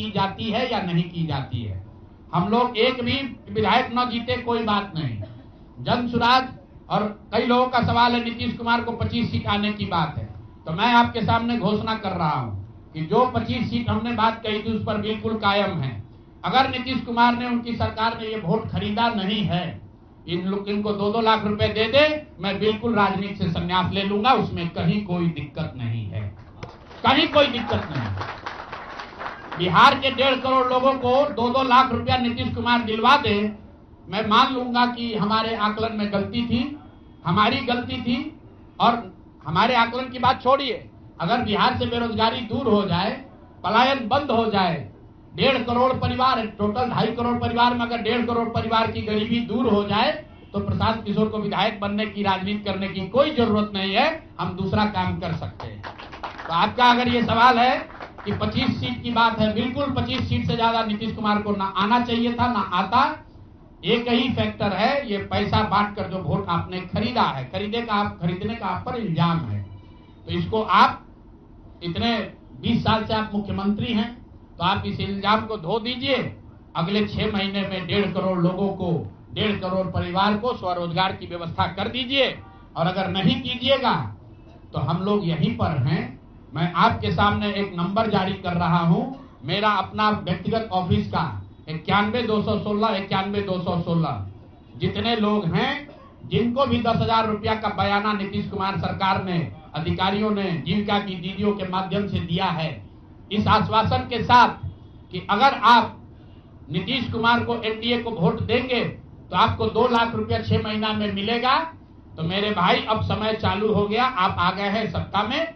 की जाती है या नहीं की जाती है। हम लोग एक भी विधायक न जीते कोई बात नहीं, जन सुराज। और कई लोगों का सवाल है नीतीश कुमार को 25 सीट आने की बात है, तो मैं आपके सामने घोषणा कर रहा हूं कि जो 25 सीट हमने बात कही थी उस पर बिल्कुल कायम है। अगर नीतीश कुमार ने, उनकी सरकार ने ये वोट खरीदा नहीं है, इनको 2-2 लाख रुपए दे दे, मैं बिल्कुल राजनीति से संन्यास ले लूंगा, उसमें कहीं कोई दिक्कत नहीं है, कहीं कोई दिक्कत नहीं। बिहार के 1.5 करोड़ लोगों को 2-2 लाख रुपया नीतीश कुमार दिलवा दे, मैं मान लूंगा कि हमारे आकलन में गलती थी, हमारी गलती थी। और हमारे आकलन की बात छोड़िए, अगर बिहार से बेरोजगारी दूर हो जाए, पलायन बंद हो जाए, 1.5 करोड़ परिवार, टोटल 2.5 करोड़ परिवार में अगर 1.5 करोड़ परिवार की गरीबी दूर हो जाए, तो प्रशांत किशोर को विधायक बनने की, राजनीति करने की कोई जरूरत नहीं है, हम दूसरा काम कर सकते हैं। तो आपका अगर ये सवाल है कि 25 सीट की बात है, बिल्कुल 25 सीट से ज्यादा नीतीश कुमार को ना आना चाहिए था, ना आता। एक ही फैक्टर है, ये पैसा बांटकर जो वोट आपने खरीदा है, खरीदने का आप पर इल्जाम है। तो इसको आप इतने 20 साल से आप मुख्यमंत्री हैं, तो आप इस इल्जाम को धो दीजिए। अगले 6 महीने में 1.5 करोड़ लोगों को, 1.5 करोड़ परिवार को स्वरोजगार की व्यवस्था कर दीजिए। और अगर नहीं कीजिएगा तो हम लोग यहीं पर हैं। मैं आपके सामने एक नंबर जारी कर रहा हूं, मेरा अपना व्यक्तिगत ऑफिस का 91-216, 91-216। जितने लोग हैं जिनको भी 10,000 रुपया का बयाना नीतीश कुमार सरकार ने, अधिकारियों ने, जीविका की दीदियों के माध्यम से दिया है, इस आश्वासन के साथ कि अगर आप नीतीश कुमार को, एनडीए को वोट देंगे तो आपको 2 लाख रुपया 6 महीना में मिलेगा। तो मेरे भाई, अब समय चालू हो गया, आप आ गए हैं सत्ता में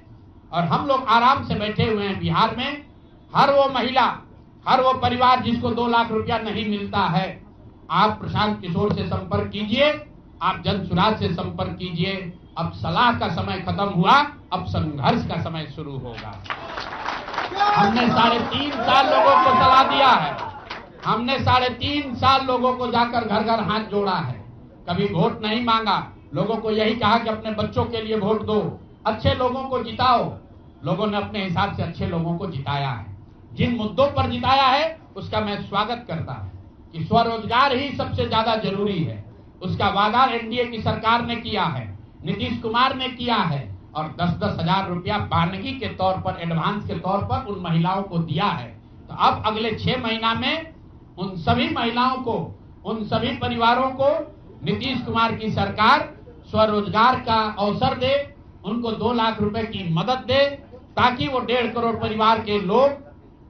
और हम लोग आराम से बैठे हुए हैं बिहार में। हर वो महिला, हर वो परिवार जिसको 2 लाख रुपया नहीं मिलता है, आप प्रशांत किशोर से संपर्क कीजिए, आप जन सुराज से संपर्क कीजिए। अब सलाह का समय खत्म हुआ, अब संघर्ष का समय शुरू होगा। हमने 3.5 साल लोगों को सलाह दिया है, हमने 3.5 साल लोगों को जाकर घर घर हाथ जोड़ा है, कभी वोट नहीं मांगा। लोगों को यही कहा कि अपने बच्चों के लिए वोट दो, अच्छे लोगों को जिताओ। लोगों ने अपने हिसाब से अच्छे लोगों को जिताया है। जिन मुद्दों पर जिताया है उसका मैं स्वागत करता हूं कि स्वरोजगार ही सबसे ज्यादा जरूरी है। उसका वादा एनडीए की सरकार ने किया है, नीतीश कुमार ने किया है, और 10-10 हजार रुपया बानगी के तौर पर, एडवांस के तौर पर उन महिलाओं को दिया है। तो अब अगले 6 महीना में उन सभी महिलाओं को, उन सभी परिवारों को नीतीश कुमार की सरकार स्वरोजगार का अवसर दे, उनको 2 लाख रुपए की मदद दे, ताकि वो 1.5 करोड़ परिवार के लोग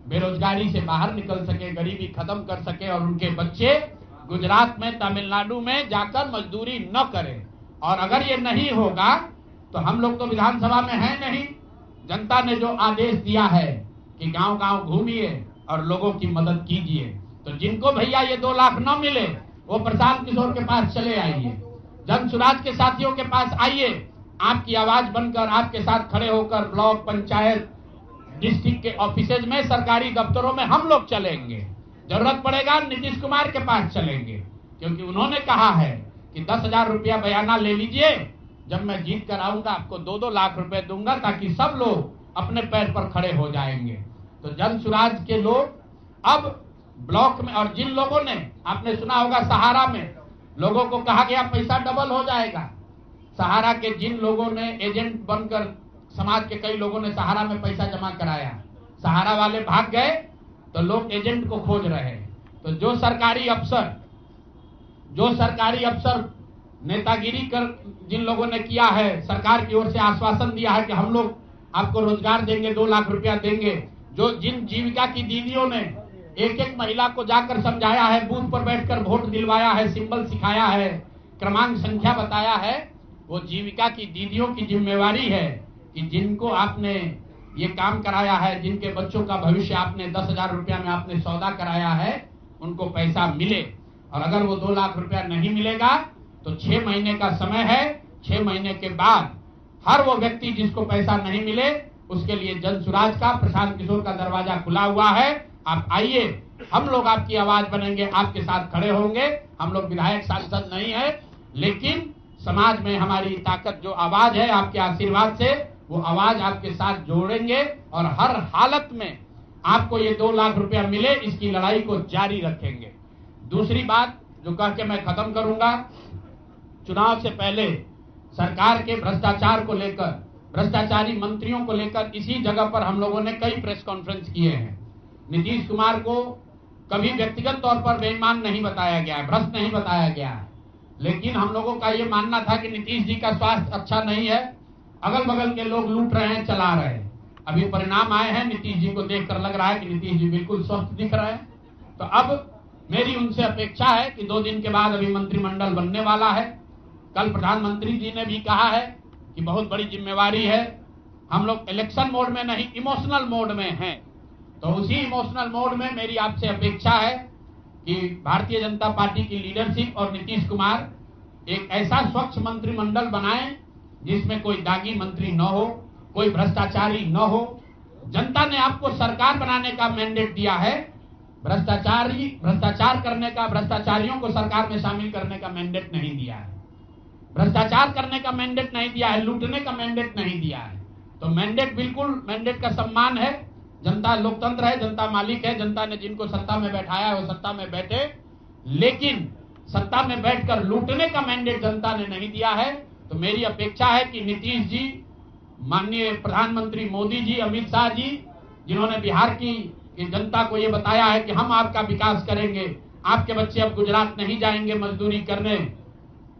बेरोजगारी से बाहर निकल सके, गरीबी खत्म कर सके और उनके बच्चे गुजरात में, तमिलनाडु में जाकर मजदूरी न करें। और अगर ये नहीं होगा तो हम लोग तो विधानसभा में हैं नहीं। जनता ने जो आदेश दिया है कि गांव-गांव घूमिए और लोगों की मदद कीजिए, तो जिनको भैया ये 2 लाख न मिले वो प्रशांत किशोर के पास चले आइए, जन सुराज के साथियों के पास आइए। आपकी आवाज बनकर, आपके साथ खड़े होकर ब्लॉक, पंचायत, डिस्ट्रिक्ट के ऑफिसेज में, सरकारी दफ्तरों में हम लोग चलेंगे। जरूरत पड़ेगा नीतीश कुमार के पास चलेंगे, क्योंकि उन्होंने कहा है कि 10,000 रुपया बयाना ले लीजिए, जब मैं जीत कर आऊंगा आपको 2-2 लाख रुपए दूंगा, ताकि सब लोग अपने पैर पर खड़े हो जाएंगे। तो जन सुराज के लोग अब ब्लॉक में, और जिन लोगों ने, आपने सुना होगा सहारा में लोगों को कहा गया पैसा डबल हो जाएगा, सहारा के जिन लोगों ने एजेंट बनकर, समाज के कई लोगों ने सहारा में पैसा जमा कराया, सहारा वाले भाग गए तो लोग एजेंट को खोज रहे हैं। तो जो सरकारी अफसर नेतागिरी कर जिन लोगों ने किया है, सरकार की ओर से आश्वासन दिया है कि हम लोग आपको रोजगार देंगे, 2 लाख रुपया देंगे, जिन जीविका की दीदियों ने एक महिला को जाकर समझाया है, बूथ पर बैठकर वोट दिलवाया है, सिंबल सिखाया है, क्रमांक संख्या बताया है, वो जीविका की दीदियों की जिम्मेवारी है कि जिनको आपने ये काम कराया है, जिनके बच्चों का भविष्य आपने 10,000 रुपया में आपने सौदा कराया है, उनको पैसा मिले। और अगर वो 2 लाख रुपया नहीं मिलेगा तो 6 महीने का समय है। 6 महीने के बाद हर वो व्यक्ति जिसको पैसा नहीं मिले, उसके लिए जन सुराज का, प्रशांत किशोर का दरवाजा खुला हुआ है। आप आइए, हम लोग आपकी आवाज बनेंगे, आपके साथ खड़े होंगे। हम लोग विधायक सांसद नहीं है, लेकिन समाज में हमारी ताकत, जो आवाज है, आपके आशीर्वाद से वो आवाज आपके साथ जोड़ेंगे और हर हालत में आपको ये 2 लाख रुपया मिले, इसकी लड़ाई को जारी रखेंगे। दूसरी बात जो कह के मैं खत्म करूंगा, चुनाव से पहले सरकार के भ्रष्टाचार को लेकर, भ्रष्टाचारी मंत्रियों को लेकर इसी जगह पर हम लोगों ने कई प्रेस कॉन्फ्रेंस किए हैं। नीतीश कुमार को कभी व्यक्तिगत तौर पर बेईमान नहीं बताया गया है, भ्रष्ट नहीं बताया गया है, लेकिन हम लोगों का ये मानना था कि नीतीश जी का स्वास्थ्य अच्छा नहीं है, अगल बगल के लोग लूट रहे हैं, चला रहे हैं। अभी परिणाम आए हैं, नीतीश जी को देखकर लग रहा है कि नीतीश जी बिल्कुल स्वस्थ दिख रहे हैं। तो अब मेरी उनसे अपेक्षा है कि 2 दिन के बाद अभी मंत्रिमंडल बनने वाला है। कल प्रधानमंत्री जी ने भी कहा है कि बहुत बड़ी जिम्मेवारी है, हम लोग इलेक्शन मोड में नहीं, इमोशनल मोड में हैं। तो उसी इमोशनल मोड में मेरी आपसे अपेक्षा है कि भारतीय जनता पार्टी की लीडरशिप और नीतीश कुमार एक ऐसा स्वच्छ मंत्रिमंडल बनाएं जिसमें कोई दागी मंत्री न हो, कोई भ्रष्टाचारी न हो। जनता ने आपको सरकार बनाने का मैंडेट दिया है, भ्रष्टाचार करने का, भ्रष्टाचारियों को सरकार में शामिल करने का मैंडेट नहीं दिया है, भ्रष्टाचार करने का मैंडेट नहीं दिया है, लूटने का मैंडेट नहीं दिया है। तो मैंडेट, बिल्कुल मैंडेट का सम्मान है। जनता लोकतंत्र है, जनता मालिक है, जनता ने जिनको सत्ता में बैठाया है वो सत्ता में बैठे, लेकिन सत्ता में बैठकर लूटने का मैंडेट जनता ने नहीं दिया है। तो मेरी अपेक्षा है कि नीतीश जी, माननीय प्रधानमंत्री मोदी जी, अमित शाह जी, जिन्होंने बिहार की जनता को ये बताया है कि हम आपका विकास करेंगे, आपके बच्चे अब गुजरात नहीं जाएंगे मजदूरी करने,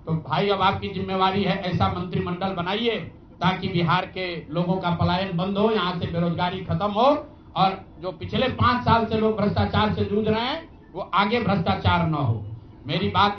तो भाई अब आपकी जिम्मेवारी है ऐसा मंत्रिमंडल बनाइए ताकि बिहार के लोगों का पलायन बंद हो, यहाँ से बेरोजगारी खत्म हो, और जो पिछले 5 साल से लोग भ्रष्टाचार से जूझ रहे हैं वो आगे भ्रष्टाचार न हो। मेरी बात